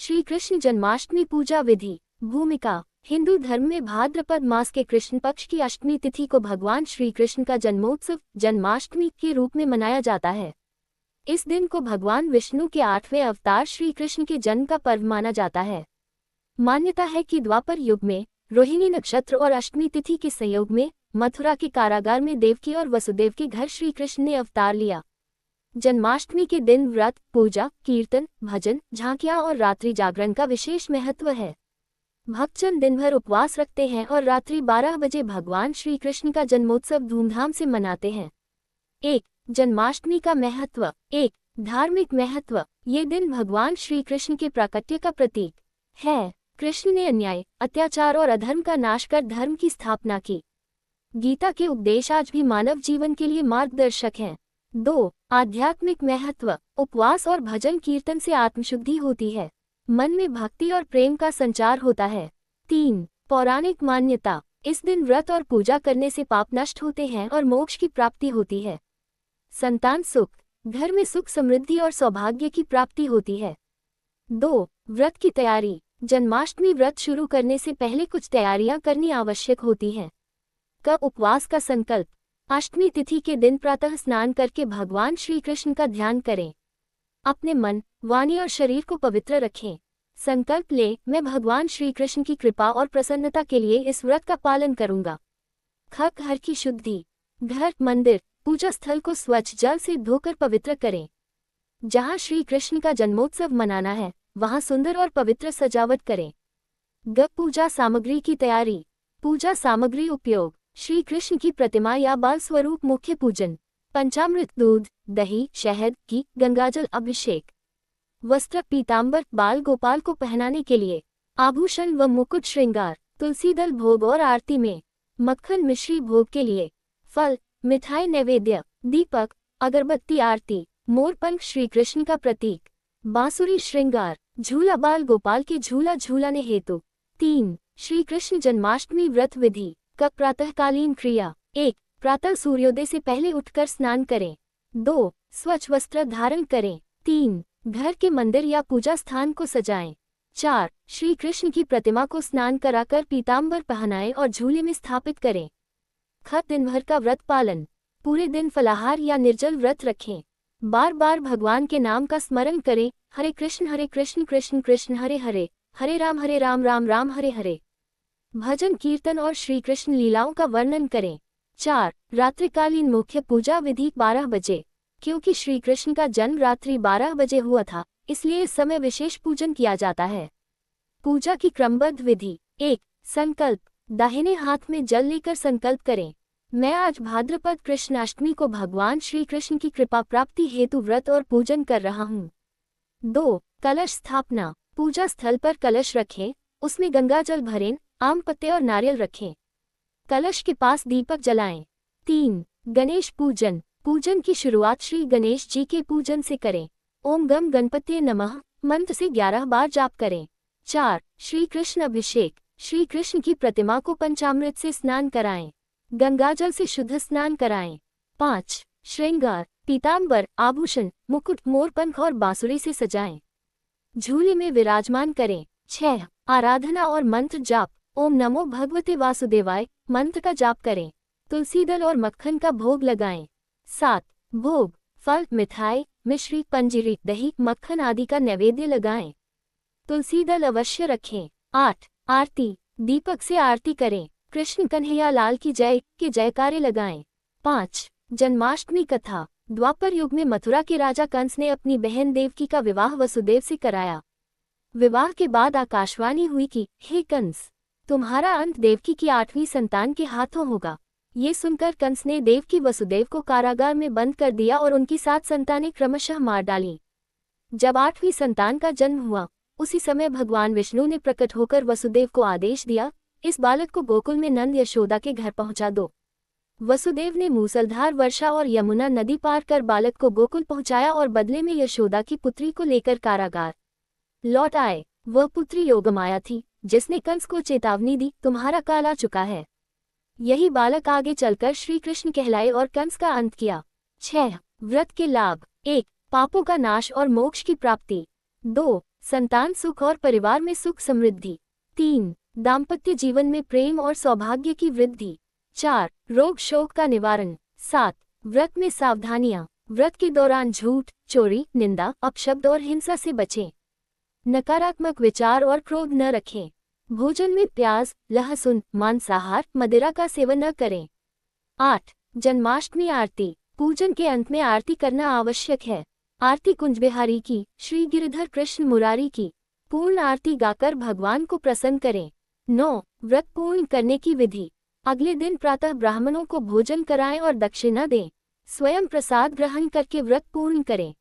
श्री कृष्ण जन्माष्टमी पूजा विधि। भूमिका। हिंदू धर्म में भाद्रपद मास के कृष्ण पक्ष की अष्टमी तिथि को भगवान श्री कृष्ण का जन्मोत्सव जन्माष्टमी के रूप में मनाया जाता है। इस दिन को भगवान विष्णु के 8वें अवतार श्री कृष्ण के जन्म का पर्व माना जाता है। मान्यता है कि द्वापर युग में रोहिणी नक्षत्र और अष्टमी तिथि के संयोग में मथुरा के कारागार में देवकी और वसुदेव के घर श्री कृष्ण ने अवतार लिया। जन्माष्टमी के दिन व्रत, पूजा, कीर्तन, भजन, झांकियां और रात्रि जागरण का विशेष महत्व है। भक्तजन दिन भर उपवास रखते हैं और रात्रि 12 बजे भगवान श्री कृष्ण का जन्मोत्सव धूमधाम से मनाते हैं। 1. जन्माष्टमी का महत्व। 1. धार्मिक महत्व। ये दिन भगवान श्री कृष्ण के प्राकट्य का प्रतीक है। कृष्ण ने अन्याय, अत्याचार और अधर्म का नाश कर धर्म की स्थापना की। गीता के उपदेश आज भी मानव जीवन के लिए मार्गदर्शक हैं। 2. आध्यात्मिक महत्व। उपवास और भजन कीर्तन से आत्मशुद्धि होती है, मन में भक्ति और प्रेम का संचार होता है। 3. पौराणिक मान्यता। इस दिन व्रत और पूजा करने से पाप नष्ट होते हैं और मोक्ष की प्राप्ति होती है। संतान सुख। घर में सुख, समृद्धि और सौभाग्य की प्राप्ति होती है। 2. व्रत की तैयारी। जन्माष्टमी व्रत शुरू करने से पहले कुछ तैयारियां करनी आवश्यक होती हैं। कब उपवास का संकल्प। अष्टमी तिथि के दिन प्रातः स्नान करके भगवान श्री कृष्ण का ध्यान करें। अपने मन, वाणी और शरीर को पवित्र रखें। संकल्प ले, मैं भगवान श्री कृष्ण की कृपा और प्रसन्नता के लिए इस व्रत का पालन करूंगा। घर की शुद्धि। घर, मंदिर, पूजा स्थल को स्वच्छ जल से धोकर पवित्र करें। जहां श्री कृष्ण का जन्मोत्सव मनाना है वहां सुंदर और पवित्र सजावट करें। पूजा सामग्री की तैयारी। पूजा सामग्री उपयोग। श्री कृष्ण की प्रतिमा या बाल स्वरूप मुख्य पूजन। पंचामृत, दूध, दही, शहद, घी, गंगाजल अभिषेक। वस्त्र, पीतांबर, बाल गोपाल को पहनाने के लिए। आभूषण व मुकुट श्रृंगार। तुलसी दल भोग और आरती में। मक्खन मिश्री भोग के लिए। फल, मिठाई नैवेद्य। दीपक, अगरबत्ती आरती। मोरपंख श्री कृष्ण का प्रतीक। बांसुरी श्रृंगार। झूला बाल गोपाल के झूला झूलाने हेतु। 3. श्री कृष्ण जन्माष्टमी व्रत विधि। कब प्रातःकालीन क्रिया। 1. प्रातः सूर्योदय से पहले उठकर स्नान करें। 2. स्वच्छ वस्त्र धारण करें। 3. घर के मंदिर या पूजा स्थान को सजाएं। 4. श्री कृष्ण की प्रतिमा को स्नान कराकर पीतांबर पहनाएं और झूले में स्थापित करें। दिन भर का व्रत पालन। पूरे दिन फलाहार या निर्जल व्रत रखें। बार बार भगवान के नाम का स्मरण करें। हरे कृष्ण कृष्ण कृष्ण हरे हरे, हरे राम राम राम हरे हरे। भजन कीर्तन और श्री कृष्ण लीलाओं का वर्णन करें। 4. रात्रिकालीन मुख्य पूजा विधि 12 बजे। क्योंकि श्री कृष्ण का जन्म रात्रि 12 बजे हुआ था, इसलिए इस समय विशेष पूजन किया जाता है। पूजा की क्रमबद्ध विधि। 1. संकल्प। दाहिने हाथ में जल लेकर संकल्प करें, मैं आज भाद्रपद कृष्ण अष्टमी को भगवान श्री कृष्ण की कृपा प्राप्ति हेतु व्रत और पूजन कर रहा हूँ। 2. कलश स्थापना। पूजा स्थल पर कलश रखें, उसमें गंगा जल भरें, आम पत्ते और नारियल रखें। कलश के पास दीपक जलाएं। 3. गणेश पूजन। पूजन की शुरुआत श्री गणेश जी के पूजन से करें। ओम गम गणपते नमः मंत्र से 11 बार जाप करें। 4. श्री कृष्ण अभिषेक। श्री कृष्ण की प्रतिमा को पंचामृत से स्नान कराएं, गंगाजल से शुद्ध स्नान कराएं। 5. श्रृंगार। पीतांबर, आभूषण, मुकुट, मोरपंख और बांसुरी से सजाएं, झूले में विराजमान करें। 6. आराधना और मंत्र जाप। ओम नमो भगवते वासुदेवाय मंत्र का जाप करें, तुलसी दल और मक्खन का भोग लगाएं। 7. भोग। फल, मिठाई, मिश्री, पंजीरी, दही, मक्खन आदि का नैवेद्य लगाएं, तुलसी दल अवश्य रखें। 8. आरती। दीपक से आरती करें, कृष्ण कन्हैया लाल की जय के जयकारे लगाएं। 5. जन्माष्टमी कथा। द्वापर युग में मथुरा के राजा कंस ने अपनी बहन देवकी का विवाह वसुदेव से कराया। विवाह के बाद आकाशवाणी हुई कि हे कंस, तुम्हारा अंत देवकी की 8वीं संतान के हाथों होगा। ये सुनकर कंस ने देवकी वसुदेव को कारागार में बंद कर दिया और उनकी 7 संतानें क्रमशः मार डाली। जब 8वीं संतान का जन्म हुआ, उसी समय भगवान विष्णु ने प्रकट होकर वसुदेव को आदेश दिया, इस बालक को गोकुल में नंद यशोदा के घर पहुंचा दो। वसुदेव ने मूसलधार वर्षा और यमुना नदी पार कर बालक को गोकुल पहुंचाया और बदले में यशोदा की पुत्री को लेकर कारागार लौट आए। वह पुत्री योगमाया थी, जिसने कंस को चेतावनी दी, तुम्हारा काल आ चुका है। यही बालक आगे चलकर श्री कृष्ण कहलाए और कंस का अंत किया। 6. व्रत के लाभ। 1. पापों का नाश और मोक्ष की प्राप्ति। 2. संतान सुख और परिवार में सुख समृद्धि। 3. दाम्पत्य जीवन में प्रेम और सौभाग्य की वृद्धि। 4. रोग शोक का निवारण। 7. व्रत में सावधानियां। व्रत के दौरान झूठ, चोरी, निंदा, अपशब्द और हिंसा से बचें। नकारात्मक विचार और क्रोध न रखें। भोजन में प्याज, लहसुन, मांसाहार, मदिरा का सेवन न करें। 8. जन्माष्टमी आरती। पूजन के अंत में आरती करना आवश्यक है। आरती कुंज बिहारी की, श्री गिरधर कृष्ण मुरारी की पूर्ण आरती गाकर भगवान को प्रसन्न करें। 9. व्रत पूर्ण करने की विधि। अगले दिन प्रातः ब्राह्मणों को भोजन कराएं और दक्षिणा दें। स्वयं प्रसाद ग्रहण करके व्रत पूर्ण करें।